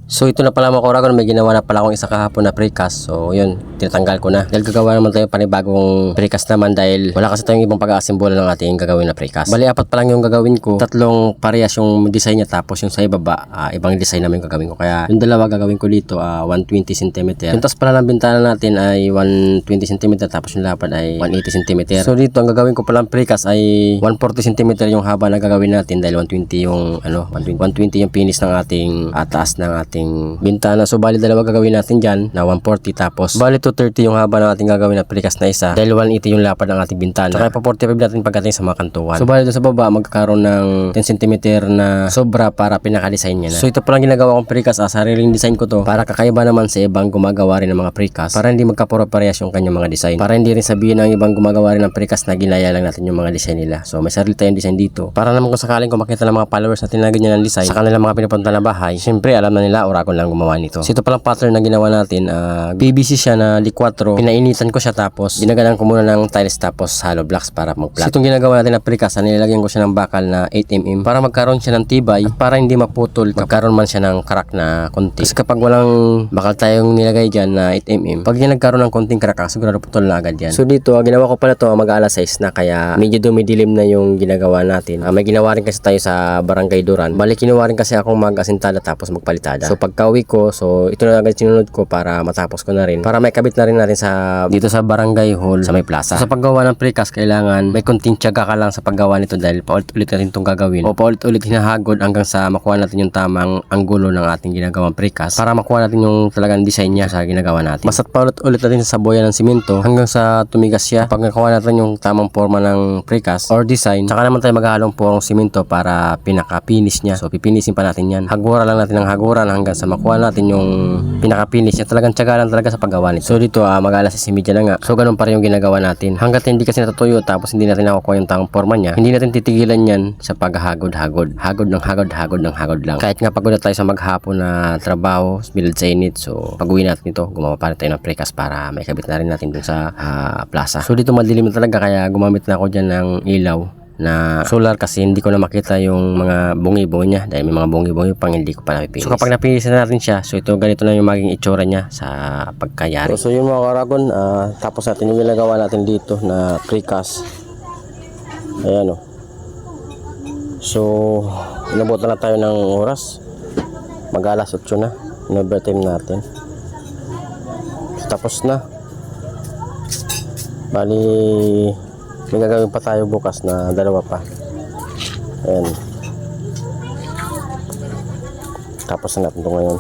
So ito na pala mga Kuragon, may ginawa na pala akong isa kahapon na precast. So yun, tinatanggal ko na. Dahil gagawa naman tayo panibagong precast naman dahil wala kasi tayong ibang pag-aasimbolo ng ating gagawin na precast. Bali, 4 pa lang yung gagawin ko. 3 parehas yung design niya, tapos yung sa ibaba, ibang design naman yung gagawin ko. Kaya yung dalawa gagawin ko dito, 120 cm. Yung taas pala ng bintana natin ay 120 cm, tapos yung lapad ay 180 cm. So dito, ang gagawin ko palang precast ay 140 cm yung haba na gagawin natin dahil 120 yung 120 yung finish ng ating taas ng ating bintana. So bali dalawa gagawin natin dyan na 140, tapos bali 230 yung haba ng ating gagawin na precast na isa dahil 180 yung lapad ng ating bintana. Saka pa 45 natin pagdating sa mga kantuan. So bali doon sa baba magkakaroon ng 10 cm na sobra para pinaka-design niya na. So ito pa lang ginagawa kong precast, sariling design ko to para kakaiba naman sa ibang gumagawa rin ng mga precast, para hindi magkapura-parehas yung kanyang mga design, para hindi rin sabihin ng ibang gumagawa rin ng precast na ginaya lang natin yung mga design nila. So may sarili tayong design dito para naman kung sakaling kung makita ng mga followers natin na ganyan ang design sa kanilang mga pinupunta na bahay, syempre alam na nila Oragon lang gumawa nito. So ito palang pattern na ginawa natin, PVC siya na L4, pinainitan ko siya tapos ginagalan ko muna ng tiles tapos hollow blocks para mag-flat. So itong ginagawa natin na precast, nilagyan ko siya ng bakal na 8mm para magkaroon siya ng tibay at para hindi maputol, magkaroon man siya ng crack na konti. Kasi kapag walang bakal tayong nilagay dyan na 8mm, pag yan nagkaroon ng konting crack, sigurado putol na agad yan. So dito, ginawa ko pala to mag-alas 6 na, kaya medyo dumidilim na yung ginagawa natin. May ginawa rin kasi tayo sa Barangay Duran. Bali, kinuha rin kasi akong mag-asintada tapos magpalitada. So pagka-uwi ko, so ito na agad sinunod ko para matapos ko na rin, para may kabit na rin natin sa dito sa Barangay Hall sa may plaza. So, sa paggawa ng precast, kailangan may konting tiyaga ka lang sa paggawa nito dahil paulit-ulit natin itong gagawin o paulit-ulit hinahagod hanggang sa makuha natin yung tamang anggulo ng ating ginagawang precast para makuha natin yung talagang design niya sa ginagawa natin. Basta't paulit-ulit natin sa saboyan ng simento hanggang sa tumigas siya. Pag nakuha natin yung tamang forma ng precast or design, saka naman tayo maghahalong porong simento para pinaka-finish niya. So pipinisin pa natin yan. Hagura lang natin ng haguran hanggang sa makuha natin yung pinaka-finish niya. Talagang tiyaga lang talaga sa paggawa nito. So dito mag-alas 6:30 na nga. So ganun pa rin yung ginagawa natin. Hanggat hindi kasi natutuyo tapos hindi natin nakukuha yung tamang forma niya, hindi natin titigilan yan sa paghahagod-hagod. Hagod ng hagod lang. Kahit nga pagod na tayo sa maghapon na trabaho, bilad sa init. So pag-uwi natin ito, gumawa pa rin tayo ng precast para may kabit na rin natin dun sa plaza. So dito madilim na talaga kaya gumamit na ako dyan ng ilaw na solar kasi hindi ko na makita yung mga bungi-bungi niya dahil may mga bungi-bungi pang hindi ko pa napipinis. So kapag napinisan na natin siya, so ito ganito na yung maging itsura niya sa pagkayari. So yun mga Kuragon, tapos natin yung ginagawa natin dito na precast. Ayan o. So inabot na tayo ng oras, mag-alas 8 na, in-overtime natin. So, tapos na. Bali may gagawin pa tayo bukas na 2 pa. Ayan. Tapos na natin ito ngayon.